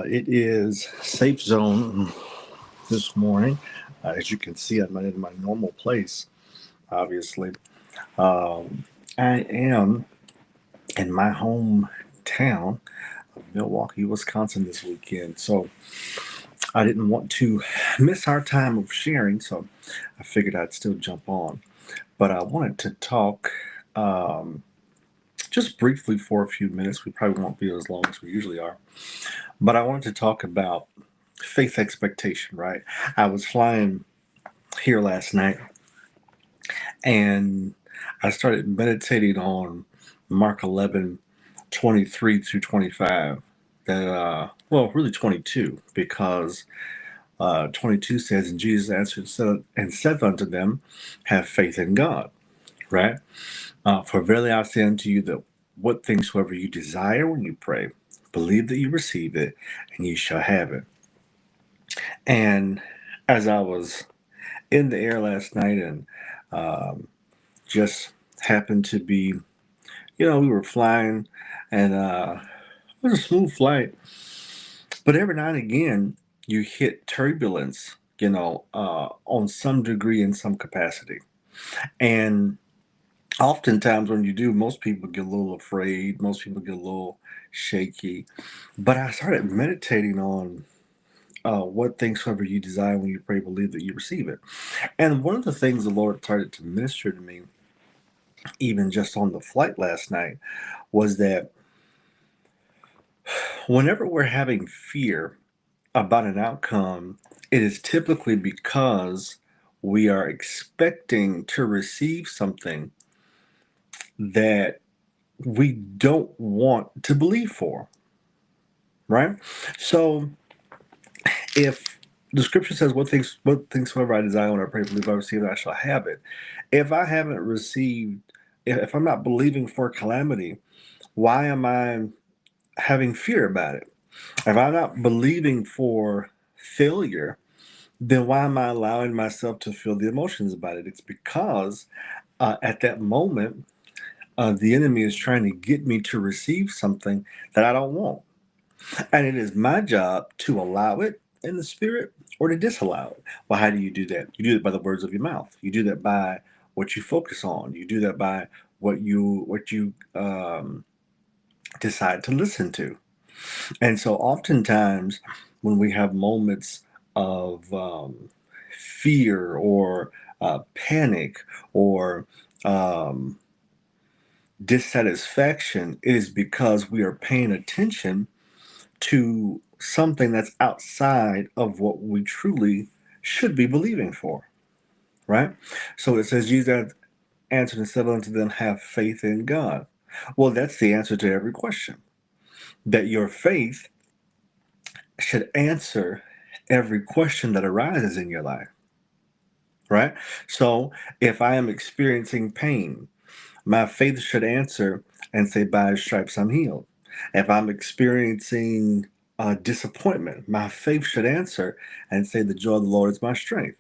It is Safe Zone this morning. As you can see, I'm not in my normal place, obviously. Um, I am in my hometown of Milwaukee, Wisconsin this weekend. So I didn't want to miss our time of sharing, so I figured I'd still jump on. But I wanted to talk um, just briefly for a few minutes. We probably won't be as long as we usually are. But I wanted to talk about faith expectation, right? I was flying here last night and I started meditating on Mark 11:23 through 25. That, well, really 22, because 22 says, and Jesus answered and said unto them, have faith in God, right? For verily I say unto you that what things soever you desire when you pray, believe that you receive it, and you shall have it. And as I was in the air last night and um, just happened to be, we were flying and it was a smooth flight, but every now and again you hit turbulence, on some degree in some capacity. And oftentimes when you do, most people get a little afraid, most people get a little shaky. But I started meditating on what things soever you desire when you pray, believe that you receive it. And one of the things the Lord started to minister to me, even just on the flight last night, was that whenever we're having fear about an outcome, it is typically because we are expecting to receive something that we don't want to believe for, right? So if the scripture says, what things soever I desire when I pray, believe I receive it, I shall have it. If I haven't received, if I'm not believing for calamity, why am I having fear about it? If I'm not believing for failure, then why am I allowing myself to feel the emotions about it? It's because at that moment, the enemy is trying to get me to receive something that I don't want. And it is my job to allow it in the spirit or to disallow it. Well, how do you do that? You do it by the words of your mouth. You do that by what you focus on. You do that by what you decide to listen to. And so, oftentimes, when we have moments of fear or panic or um, dissatisfaction, it is because we are paying attention to something that's outside of what we truly should be believing for, right? So it says, Jesus answered and said unto them, have faith in God. Well, that's the answer to every question. That your faith should answer every question that arises in your life, right? So if I am experiencing pain, my faith should answer and say, by his stripes I'm healed. If I'm experiencing disappointment, my faith should answer and say, the joy of the Lord is my strength.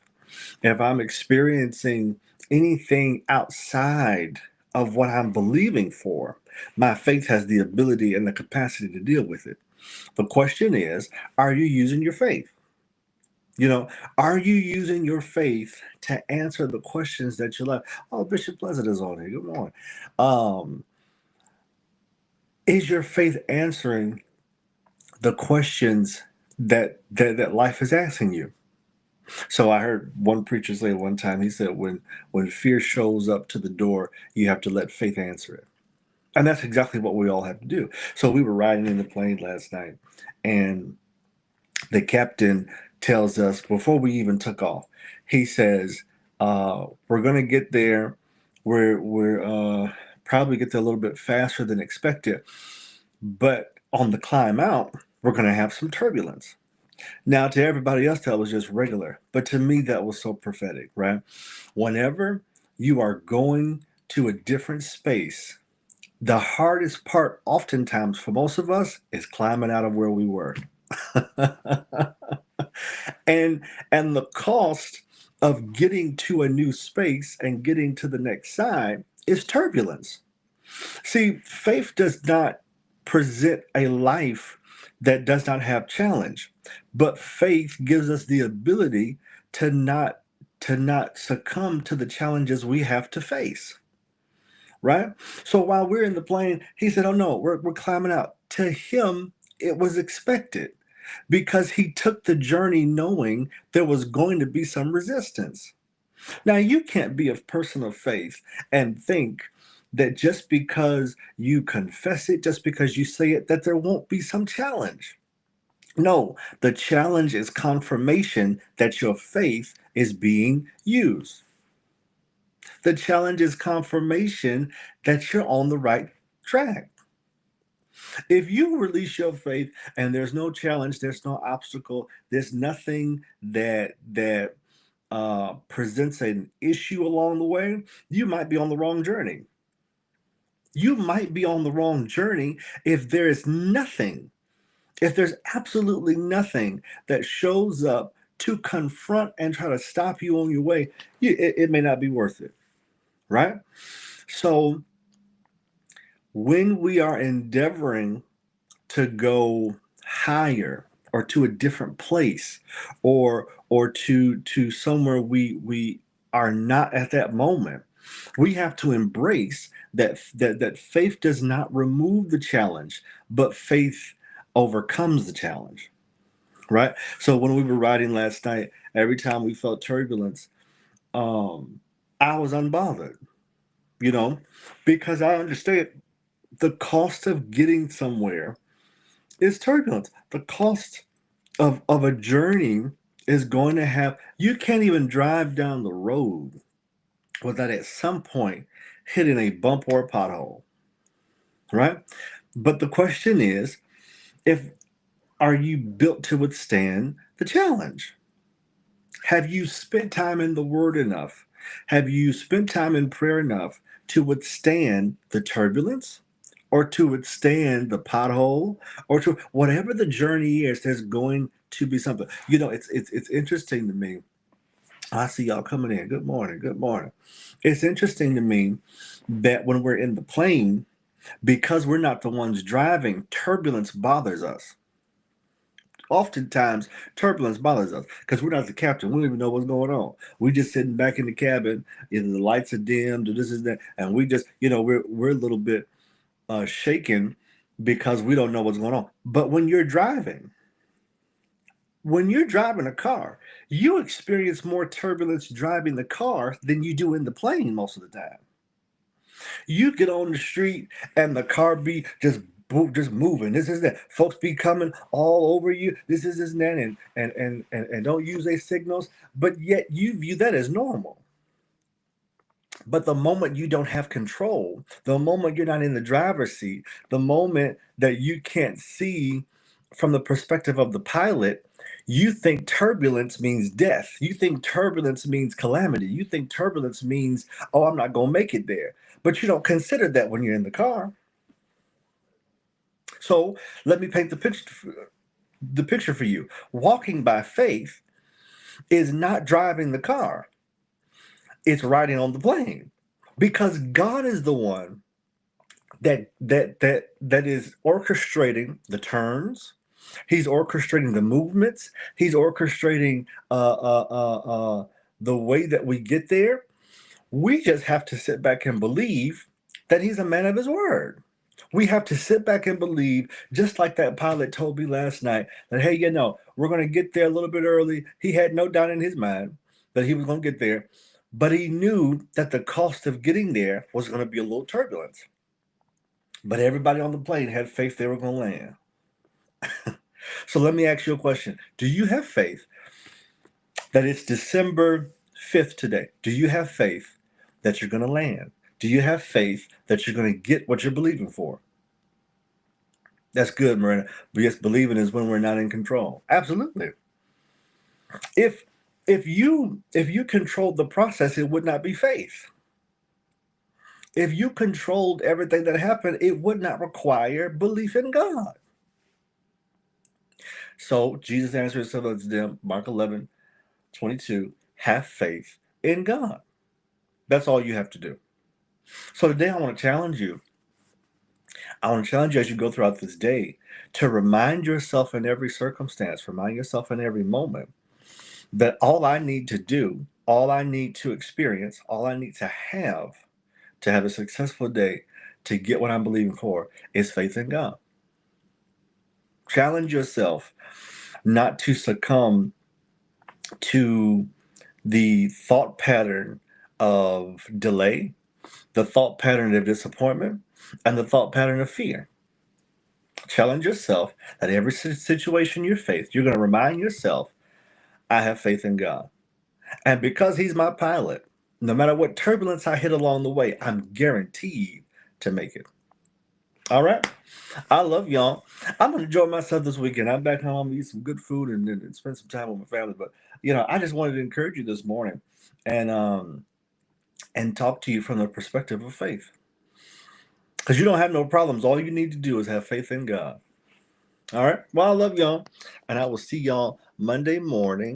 If I'm experiencing anything outside of what I'm believing for, my faith has the ability and the capacity to deal with it. The question is, are you using your faith? You know, are you using your faith to answer the questions that you love? Oh, Bishop Pleasant is on here. Good morning. Um, is your faith answering the questions that life is asking you? So I heard one preacher say one time, he said, when fear shows up to the door, you have to let faith answer it. And that's exactly what we all have to do. So we were riding in the plane last night, and the captain tells us before we even took off, he says, we're going to get there. We're probably get there a little bit faster than expected. But on the climb out, we're going to have some turbulence. Now, to everybody else, that was just regular. But to me, that was so prophetic, right? Whenever you are going to a different space, the hardest part, oftentimes for most of us, is climbing out of where we were. and and the cost of getting to a new space and getting to the next side is turbulence. See, faith does not present a life that does not have challenge. But faith gives us the ability to not succumb to the challenges we have to face. Right? So while we're in the plane, he said, "Oh no, we're climbing out." To him, it was expected because he took the journey knowing there was going to be some resistance. Now, you can't be a person of faith and think that just because you confess it, just because you say it, that there won't be some challenge. No, the challenge is confirmation that your faith is being used. The challenge is confirmation that you're on the right track. If you release your faith and there's no challenge, there's no obstacle, there's nothing that presents an issue along the way, you might be on the wrong journey. You might be on the wrong journey if there is nothing, if there's absolutely nothing that shows up to confront and try to stop you on your way, it may not be worth it, right? So when we are endeavoring to go higher or to a different place or to somewhere we are not at that moment, we have to embrace that faith does not remove the challenge, but faith overcomes the challenge, right? So when we were riding last night, every time we felt turbulence, I was unbothered, you know, because I understand the cost of getting somewhere is turbulence. The cost of a journey is going to have, you can't even drive down the road without at some point hitting a bump or a pothole, right? But the question is, if are you built to withstand the challenge? Have you spent time in the word enough? Have you spent time in prayer enough to withstand the turbulence or to withstand the pothole or to whatever the journey is? There's going to be something. You know, it's interesting to me. I see y'all coming in. Good morning. Good morning. It's interesting to me that when we're in the plane, because we're not the ones driving, turbulence bothers us. Oftentimes, turbulence bothers us because we're not the captain. We don't even know what's going on. We just sitting back in the cabin. Either the lights are dimmed or this is that, and we just, we're a little bit shaken because we don't know what's going on. But when you're driving a car, you experience more turbulence driving the car than you do in the plane most of the time. You get on the street and the car be just moving. This is that. Folks be coming all over you. This is this and that, and don't use their signals. But yet you view that as normal. But the moment you don't have control, the moment you're not in the driver's seat, the moment that you can't see from the perspective of the pilot, you think turbulence means death. You think turbulence means calamity. You think turbulence means, oh, I'm not going to make it there. But you don't consider that when you're in the car. So let me paint the picture for you. Walking by faith is not driving the car. It's riding on the plane because God is the one that is orchestrating the turns. He's orchestrating the movements. He's orchestrating the way that we get there. We just have to sit back and believe that he's a man of his word. We have to sit back and believe, just like that pilot told me last night, that, hey, we're going to get there a little bit early. He had no doubt in his mind that he was going to get there, but he knew that the cost of getting there was going to be a little turbulence. But everybody on the plane had faith they were going to land. So let me ask you a question. Do you have faith that it's December 5th today? Do you have faith that you're going to land? Do you have faith that you're going to get what you're believing for? That's good, Miranda. Because believing is when we're not in control. Absolutely. If if you controlled the process, it would not be faith. If you controlled everything that happened, it would not require belief in God. So Jesus answered said unto them, Mark 11:22, have faith in God. That's all you have to do. So today I want to challenge you I want to challenge you as you go throughout this day to remind yourself in every circumstance, remind yourself in every moment that all I need to do, all I need to experience, all I need to have a successful day, to get what I'm believing for, is faith in God. Challenge yourself not to succumb to the thought pattern of delay, the thought pattern of disappointment, and the thought pattern of fear. Challenge yourself that every situation you face, you're going to remind yourself, I have faith in God. And because He's my pilot, no matter what turbulence I hit along the way, I'm guaranteed to make it. All right. I love y'all. I'm gonna enjoy myself this weekend. I'm back home, eat some good food, and spend some time with my family. But I just wanted to encourage you this morning, and talk to you from the perspective of faith, because you don't have no problems. All you need to do is have faith in God. All right. Well, I love y'all, and I will see y'all Monday morning.